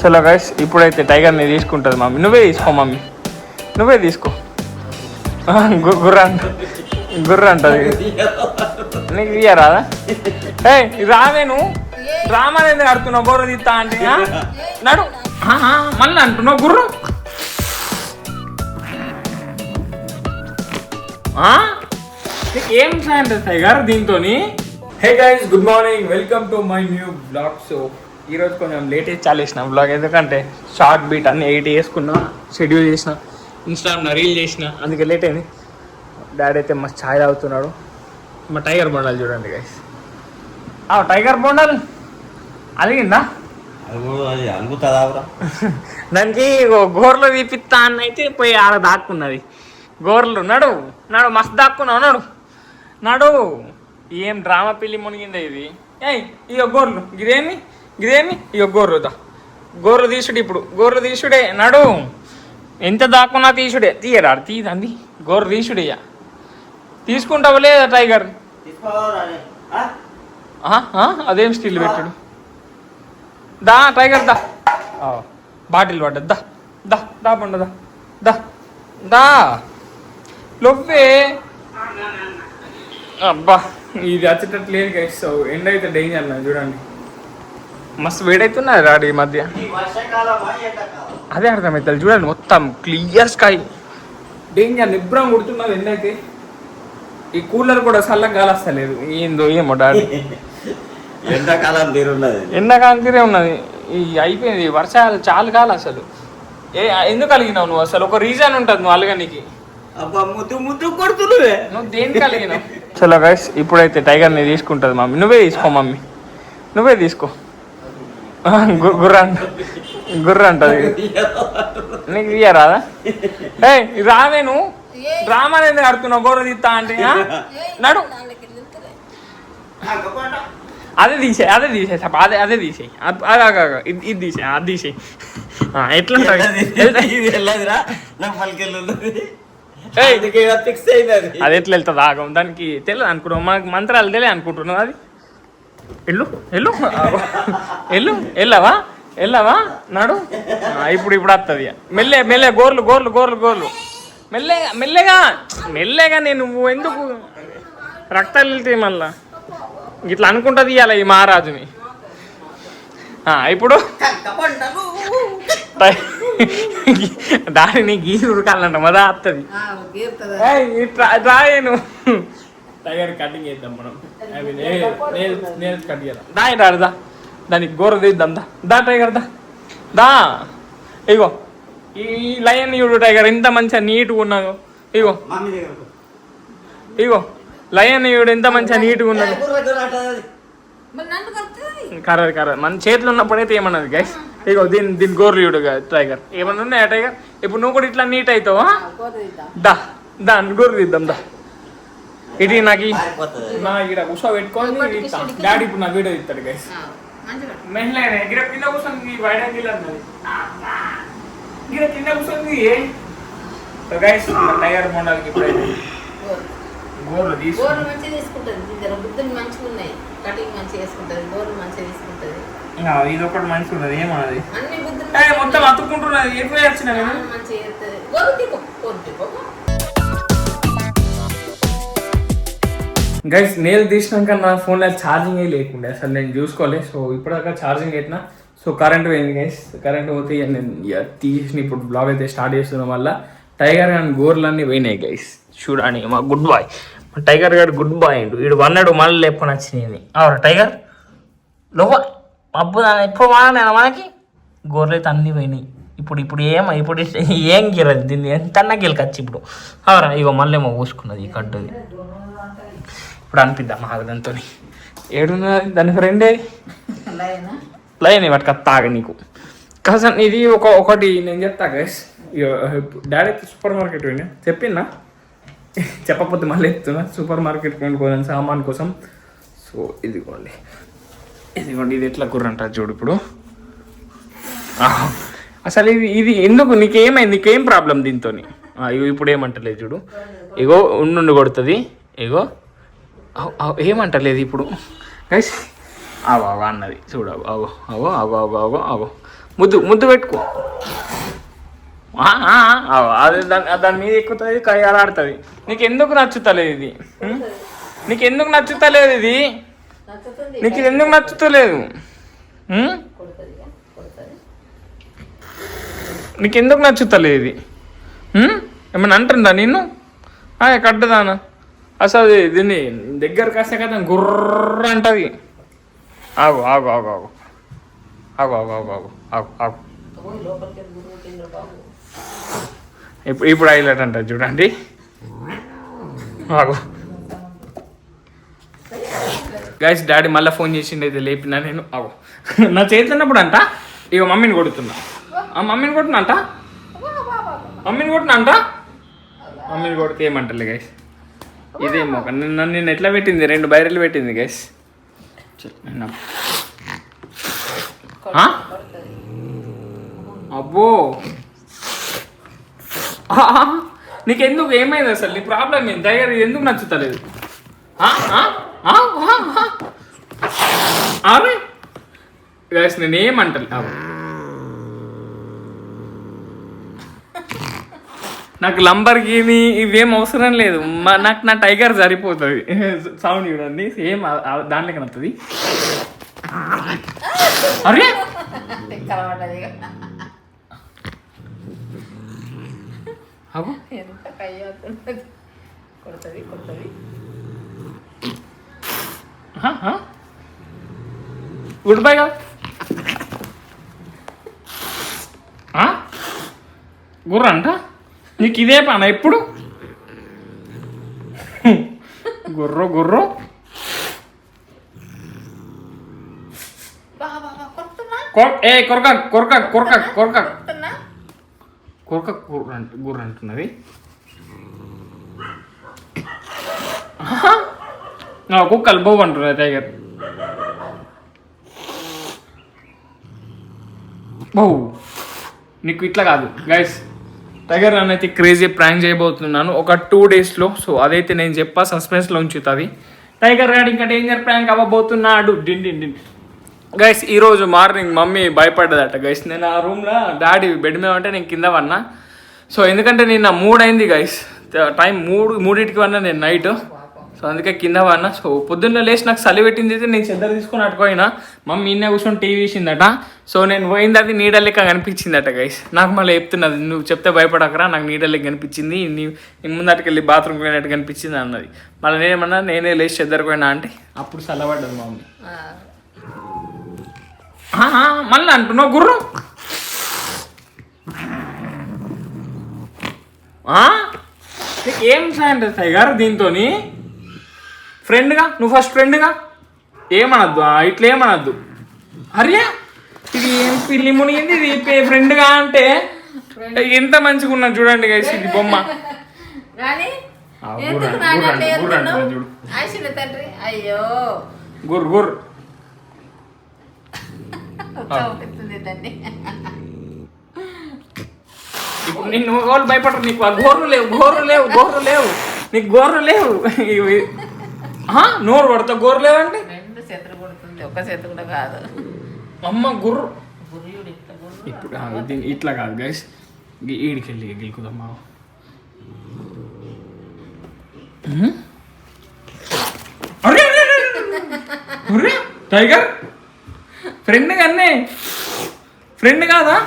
చలో గైస్, ఇప్పుడైతే టైగర్ని తీసుకుంటుంది మమ్మీ. నువ్వే తీసుకో మమ్మీ, నువ్వే తీసుకో. గుర్ర అంటది. నీకు తీయరాదా? రావే నువ్వు డ్రామా ఎందుకు ఆడుతున్నావు? గొర్రె తీస్తా అంటే నడు మళ్ళీ అంటున్నావు గుర్రు. ఏం ఫ్యాన్ టైగర్ దీంతో? Hey guys, good morning, welcome to my new blog. So ఈరోజు కొంచెం లేట్ చాలా వేసిన బ్లాగ్, ఎందుకంటే షార్ట్ బీట్ అన్ని 8 వేసుకున్నా, షెడ్యూల్ చేసిన, ఇన్స్టాగ్రామ్లో రీల్ చేసిన, అందుకే లేట్ అయింది. డాడీ అయితే మస్తు ఛాయ్ తాగుతున్నాడు. మా టైగర్ బొండాలు చూడండి గైస్. టైగర్ బొండాలు అలిగిందా? దానికి గోర్లు తీపిస్తా అని అయితే పోయి ఆడ దాక్కున్నది. గోర్లు నడు నడు మస్తు దాక్కున్నావు, నడు నడు. ఏం డ్రామా పిల్లి మునిగిందా ఇది? ఇక గోర్లు గిదేమి ఇక గోర్రుదా. గోర్లు తీసుడు, ఇప్పుడు గోర్లు తీసుడే. నడు, ఎంత దాక్కున్నా తీసుడే. తీయరాడు, తీయదండి. గోర్లు తీసుడే. తీసుకుంటావు లేదా టైగర్? అదేం స్టిల్ పెట్టుడు. దా టైగర్ దా, బాటిల్ పడ్డది. దా దా దా పండు దా దా లొవ్వే. అబ్బా ఇది వచ్చేటట్టు లేదు గైస్. ఎండ అయితే డేంజర్ అన్న చూడండి, మస్తు వేడైతున్నది రాడు ఈ మధ్య. అదే అర్థమవుతుంది చూడండి, మొత్తం క్లియర్ స్కై, డేంజర్. నిబ్రం కుడుతున్నది ఎండ అయితే. ఈ కూలర్ కూడా చల్లగా గాలి వస్తలేదు, ఏందో ఏమో డాడీ. ఎండాకాలం తీరే ఉన్నది. ఈ అయిపోయింది, వర్షాలు చాలా కాలం అసలు. ఎందుకు అలిగినావు నువ్వు? అసలు ఒక రీజన్ ఉంటుంది నువ్వు అలగనికి. నువ్వు దేనికి అలిగినావు? చలో గైస్, ఇప్పుడైతే టైగర్ని తీసుకుంటుంది మమ్మీ. నువ్వే తీసుకో మమ్మీ, నువ్వే తీసుకో. గుర్ర అంటది. నీకు తీయరాదా? రావే నువ్వు డ్రామా ఎందుకు ఆడుతున్నావు? గొర్రె తీస్తా అంటే నడు. అదే తీసేయి అదే తీసేయి ఇది తీసేయి, అది తీసేయి. ఎట్లుంటుంది? అది ఎట్లా వెళ్తుంది? ఆగం దానికి తెలియదు అనుకుంటున్నావు, మనకి మంత్రాలు తెలియదు అనుకుంటున్నావు. అది వెళ్ళవా నడు. ఇప్పుడు వస్తుంది మెల్లె గోర్లు మెల్లగా. నువ్వు ఎందుకు రక్తాలు వెళ్తాయి మళ్ళా? ఇట్లా అనుకుంటుంది ఇవాళ ఈ మహారాజుని. ఇప్పుడు దానిని గీసి ఉరకాలంట, మదా వస్తుంది. రాయను టైగర్ కటింగ్ చేద్దాం మనం. నేల్స్ కట్ చేద్దాం. దా దానికి గోర తీద్దాం. దా టైగర్ దా. ఇగో ఈ లయన్ చూడు టైగర్ ఎంత మంచిగా నీట్గా ఉన్నదో. ఇగో లయన్ చూడు ఎంత మంచిగా నీట్గా ఉన్నదో. కర్ర మన చేతులు ఉన్నప్పుడైతే ఏమన్నది గైస్. ఇగో దీని గోర్లు చూడు టైగర్. ఏమన్నా ఉన్నాయా టైగర్? ఇప్పుడు నువ్వు కూడా ఇట్లా నీట్ అవుతావా? దా గోర్లు తీద్దాం. దా ఇది నాకు ఇక్కడ ఉషా పెట్టుకొని డాడీ ఇప్పుడు నా వీడియో ఇస్తాడు గైస్. కింద కూర్చొని కింద కూర్చొని గైస్. టైగర్ బొండాలకి ఇప్పుడైతే గోర్లు ఇది ఒకటి మంచిగా ఉన్నది. ఏమన్నది మొత్తం అతుక్కుంటున్నది. ఎక్కువ వచ్చిన గైస్, నేల్ తీసినాక నా ఫోన్లో ఛార్జింగ్ లేకుండే అసలు, నేను చూసుకోలేదు. సో ఇప్పటిదాకా ఛార్జింగ్ పెట్టినా. సో కరెంట్ పోయింది గైస్. కరెంట్ పోతే నేను తీసిన ఇప్పుడు బ్లాగ్ అయితే స్టార్ట్ చేస్తున్నాం. వల్ల టైగర్ గారి గోర్లన్నీ పోయినాయి గైస్. చూడండి మా గుడ్ బాయ్, మా టైగర్ గారు గుడ్ బాయ్ అండు. వీడు వన్నాడు మళ్ళీ లేపుకొని వచ్చినాయి. అవురా టైగర్ లోప అబ్బు ఎప్పుడు వాడినా మనకి గోర్లు అయితే అన్నీ పోయినాయి. ఇప్పుడు ఏం గీరదు దీన్ని, ఎంత గెలకొచ్చి ఇప్పుడు. అవురా ఇగో మళ్ళీ పూసుకున్నది ఈ కడ్డుది. ఇప్పుడు అనిపిద్దాం దాంతో. ఏడున్నది దాని ఫ్రెండే లైన్ పట్టుక తాగ నీకు కసన్. ఇది ఒకటి నేను చెప్తా గైస్. డాడీ సూపర్ మార్కెట్ పోయినా చెప్పినా, చెప్పకపోతే మళ్ళీ చెప్తున్నా. సూపర్ మార్కెట్ కొనుక్కోవాలి సామాన్ కోసం. సో ఇదిగోండి ఇది ఎట్లా కుర్రంటారు చూడు. ఇప్పుడు అసలు ఇది ఎందుకు నీకేం ప్రాబ్లం దీంతో? ఇప్పుడు ఏమంటలేదు చూడు. ఇగో ఉండు కొడుతుంది. ఇగో ఏమంటలేదు ఇప్పుడు గైస్. అగో అన్నది చూడు. అగో ముద్దు పెట్టుకో. అది దాని మీద ఎక్కుతుంది, కయ్యాలాడుతుంది. నీకు ఎందుకు నచ్చుతలేదు ఇది? నీకు ఎందుకు నచ్చుతలేదు ఇది? నీకు ఇది ఎందుకు నచ్చుతలేదు? నీకు ఎందుకు నచ్చుతలేదు ఇది? ఏమన్నా అంటుందా నిన్ను? కట్టుదానా అసలు దీన్ని దగ్గరకు వస్తే కదా గుర్ర అంటది. ఆగు ఆగు ఆగు ఆగు ఆగు ఆగు ఆగు ఆగు ఆగు ఆగు. ఇప్పుడు హైలైట్ అంట చూడండి. ఆగు గైస్, డాడీ మళ్ళీ ఫోన్ చేసిండు, అయితే లేపినా నేను. ఆగు నా చేతిలో ఉన్నప్పుడు అంట ఇక మమ్మీని కొడుతున్నా. మమ్మీని కొట్టినా అంట, మమ్మీని కొట్టినా అంట. మమ్మీని కొడితే ఏమంటలే గైస్. ఇదేమో నన్ను ఎట్లా పెట్టింది, 2 బైరలు పెట్టింది గైస్. అబ్బో నీకెందుకు ఏమైంది అసలు? నీ ప్రాబ్లం ఏంటి? దగ్గర ఎందుకు నచ్చుతలేదు? అరే గైస్ నేనేమంటలే. నాకు లంబర్గిని ఇవేం అవసరం లేదు. నాకు నా టైగర్ సరిపోతుంది. సౌండ్ చూడండి, సేమ్ దాంట్లోకి వస్తుంది. అరే గుడ్ బై గుర్ర అంట. నీకు ఇదే పన ఎప్పుడు? గుర్రు గుర్రు కొరక కొరక కొరక కొరక కొరక గుర్ర అంటున్నది. కుక్కలు బోవు అంటున్నది టైగర్. బహు నీకు ఇట్లా కాదు గైస్. టైగర్ నన్ను అయితే క్రేజీ ప్రాంక్ చేయబోతున్నాను ఒక 2 డేస్లో. సో అదైతే నేను చెప్పా, సస్పెన్స్లో ఉంచుతుంది. టైగర్ గారు ఇంకా డేంజర్ ప్రాంక్ అవ్వబోతున్నాడు. డిండి గైస్. ఈరోజు మార్నింగ్ మమ్మీ భయపడ్డదట గైస్. నేను ఆ రూమ్లో డాడీ బెడ్ మీద ఉంటే నేను కింద పన్నా. సో ఎందుకంటే నిన్న 3 అయింది గైస్, టైం 3కి వన్నా నేను నైట్. సో అందుకే కింద పన్నా. సో పొద్దున్న లేచి నాకు చలి పెట్టింది అయితే నేను చెద్దరు తీసుకొని అటుకోయినా. మమ్మీ ఇన్నే కూర్చొని టీవీ వేసిందట. సో నేను పోయింది, అది నీడ లెక్క కనిపించిందట గైస్. నాకు మళ్ళీ చెప్తున్నది, నువ్వు చెప్తే భయపడకరా, నాకు నీడ లెక్క కనిపించింది, నీ ముందటికి వెళ్ళి బాత్రూమ్కి పోయినట్టు కనిపించింది అన్నది. మళ్ళీ నేనేమన్నా నేనే లేచి చెద్దరు పోయినా అంటే అప్పుడు చల్లబడ్డది మమ్మీ. మళ్ళీ అంటున్నావు గుర్రు? నీకు ఏం సాయం టైగర్ దీంతో? ఫ్రెండ్గా నువ్వు ఫస్ట్ ఫ్రెండ్గా ఏమనద్దు, ఇట్లా ఏమనద్దు. అరే ఇది ఏం పిల్లి మునిగింది, ఇది ఫ్రెండ్గా అంటే ఎంత మంచిగా ఉన్నది చూడండి గైస్. ఇది బొమ్మ గుర్ గుర్. ఇప్పుడు నిన్ను వాళ్ళు భయపడరు. నీకు గోర్లు లేవు, గోర్లు లేవు, గోర్లు లేవు, నీకు గోర్లు లేవు. నోరు పడతా గోర్లు లేవంటే 2 చేతులు కొడుతుంది, ఒక చేతు కూడా కాదు. అమ్మ గుర్రు. ఇప్పుడు ఇట్లా కాదు గైస్, ఈడికి వెళ్ళి గెలుకుదమ్మా. టైగర్ ఫ్రెండ్ కన్నే, ఫ్రెండ్ కాదా?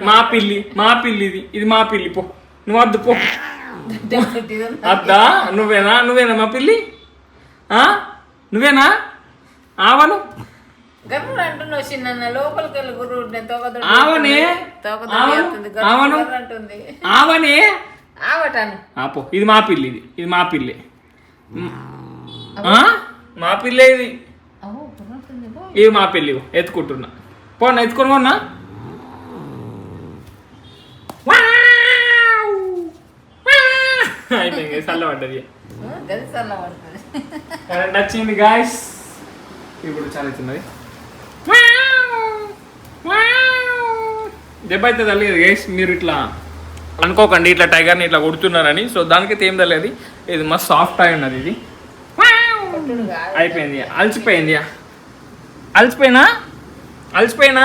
మా పిల్లి, మా పిల్లిది, ఇది మా పిల్లి. పో నువ్వు వద్దు, పో. అద్దా నువ్వేనా? నువ్వేనా మా పిల్లి? నువ్వేనా? ఆవను ఆవనే ఆవను ఆవనే పో. ఇది మా పిల్లి, ఇది మా పిల్లి, మా పిల్లే ఇది. ఇది మా పిల్లి, ఎత్తుకుంటున్నా. పోనా ఎత్తుకొని కొన్నా. అయిపోయింది, చల్లబడ్డది, కరెంట్ వచ్చింది గాయస్. ఇప్పుడు చాలా చిన్నది దెబ్బ అయితే తెలియదు గైస్. మీరు ఇట్లా అనుకోకండి ఇట్లా టైగర్ని ఇట్లా కొడుతున్నారని. సో దానికైతే ఏం తెలియదు. ఇది మస్తు సాఫ్ట్ అయి ఉన్నది. ఇది అయిపోయింది, అలసిపోయింది. అలసిపోయినా అలసిపోయినా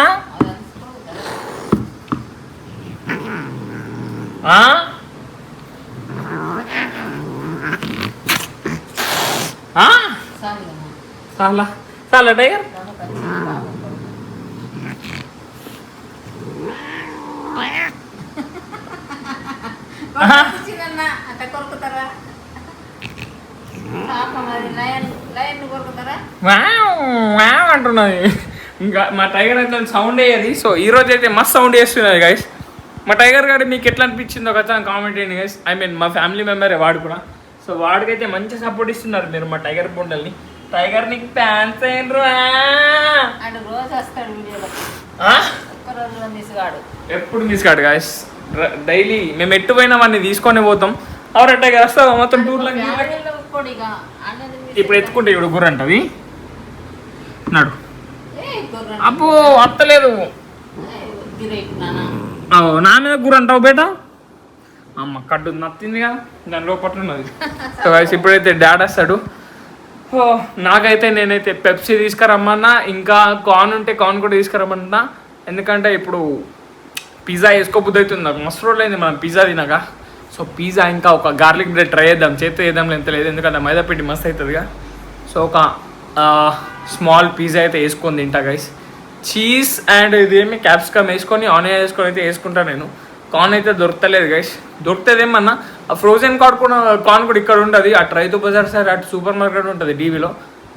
చాలా చాలా టైగర్ అట్ట కొరుకుతారా మరి లయన్ కొరుకుతారా అంటున్నది. ఇంకా మా టైగర్ అయితే సౌండ్ అయ్యేది. సో ఈ రోజు అయితే మస్తు సౌండ్ చేస్తున్నది గైస్. మా టైగర్ గారు మీకు ఎట్లా అనిపించిందో కదా కామెంట్ చేయండి గైస్. ఐ మీన్ మా ఫ్యామిలీ మెంబరే వాడు కూడా. సో వాడికైతే మంచి సపోర్ట్ ఇస్తున్నారు మీరు మా టైగర్ బొండల్ని. టైగర్ నీకు ఫ్యాన్స్ అయినరు అటు రోజు వస్తాడు వీడియోలో, ఒక్క రోజులో మిస్ కాడు, ఎప్పుడు మిస్ కాడు గాయస్. డైలీ మేము ఎట్టు పోయినా వాడిని తీసుకొని పోతాం. అవర్ టైగర్ వస్తావా మొత్తం టూర్లో. ఇప్పుడు ఎత్తుకుంటే ఇప్పుడు గుర్ర అంటది నాడు. అబ్బో వస్తలేదు. నా మీద గుర్ర అంటావు బేట. అమ్మ కడ్డు నత్తింది కదా దాని లోపట్ల ఉన్నది. సో గాయస్ ఇప్పుడైతే డాడ్ వస్తాడు. నాకైతే నేనైతే పెప్సీ తీసుకురమ్మన్నా, ఇంకా కార్న్ ఉంటే కార్న్ కూడా తీసుకురమ్మన్నా. ఎందుకంటే ఇప్పుడు పిజ్జా వేసుకోబుద్ది అవుతుంది నాకు. మస్తు రోజులు అయింది మనం పిజ్జా తినక. సో పిజ్జా ఇంకా ఒక గార్లిక్ బ్రెడ్ ట్రై చేద్దాం. చేతి వేద్దాం ఎంత లేదు, ఎందుకంటే మైదా పిండి మస్తు అవుతుందిగా. సో ఒక స్మాల్ పిజ్జా అయితే వేసుకొని తింటా గైస్. చీజ్ అండ్ ఇదేమి క్యాప్సికమ్ వేసుకొని ఆనియన్ వేసుకొని అయితే వేసుకుంటాను నేను. కార్న్ అయితే దొరకలేదు గైస్. దొరుకుతుందేమన్నా ఆ ఫ్రోజన్ కార్న్ కూడా ఇక్కడ ఉంటుంది. అటు రైతు బజార్ సార్ అటు సూపర్ మార్కెట్ ఉంటుంది డీవీలో,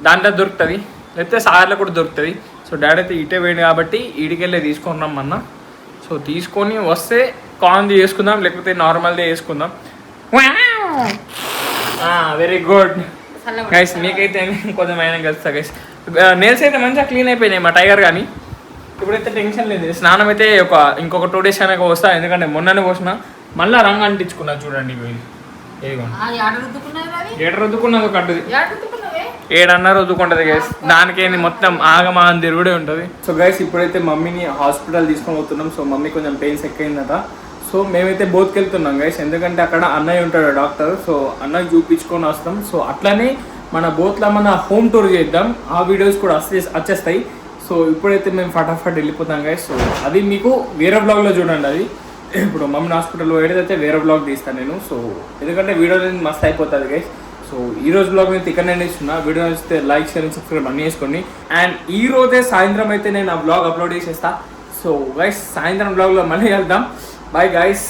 దాంట్లో దొరుకుతుంది. లేకపోతే సార్లో కూడా దొరుకుతుంది. సో డాడీ అయితే ఇటే పోయింది కాబట్టి ఈడికెళ్ళే తీసుకున్నాం అన్న. సో తీసుకొని వస్తే కార్న్ది వేసుకుందాం, లేకపోతే నార్మల్ది వేసుకుందాం. Very good guys. మీకైతే కొంచెం అయినా కలుస్తా గైస్. నేల్స్ అయితే మంచిగా క్లీన్ అయిపోయినాయి మా టైగర్ కానీ. ఇప్పుడైతే టెన్షన్ లేదు. స్నానం అయితే ఇంకొక 2 days అయినాక వస్తా, ఎందుకంటే మొన్ననే పోసిన. మళ్ళీ రంగు అంటించుకున్నా చూడండి. ఏడు రుద్దుకున్నది కట్టుది, ఏడన్నా రుద్దుకుంటది గైస్. దానికేంది మొత్తం ఆగమాగం తిరుగుడే ఉంటుంది. సో గైస్ ఇప్పుడైతే మమ్మీని హాస్పిటల్ తీసుకొని పోతున్నాం. సో మమ్మీ కొంచెం పెయిన్స్ ఎక్కువైందట. సో మేమైతే బోత్కి వెళ్తున్నాం గైస్, ఎందుకంటే అక్కడ అన్నయ్య ఉంటాడు డాక్టర్. సో అన్నయ్య చూపించుకొని వస్తాం. సో అట్లనే మన బోత్లో మన హోమ్ టూర్ చేద్దాం. ఆ వీడియోస్ కూడా వచ్చేస్తాయి. సో ఇప్పుడైతే మేము ఫటాఫట్ వెళ్ళిపోతాం గైస్. సో అది మీకు వేరే బ్లాగ్లో చూడండి. అది ఇప్పుడు మమ్మీని హాస్పిటల్లో ఏదైతే వేరే బ్లాగ్ తీస్తాను నేను. సో ఎందుకంటే వీడియో మస్తు అయిపోతుంది గైస్. సో ఈ రోజు బ్లాగ్ అయితే ఇక్కడ ఇస్తున్నా. వీడియో వస్తే లైక్ షేర్ సబ్స్క్రైబ్ అన్నీ చేసుకోండి. అండ్ ఈ రోజే సాయంత్రం అయితే నేను ఆ బ్లాగ్ అప్లోడ్ చేసేస్తా. సో గైస్ సాయంత్రం బ్లాగ్లో మళ్ళీ వెళ్దాం. Bye guys.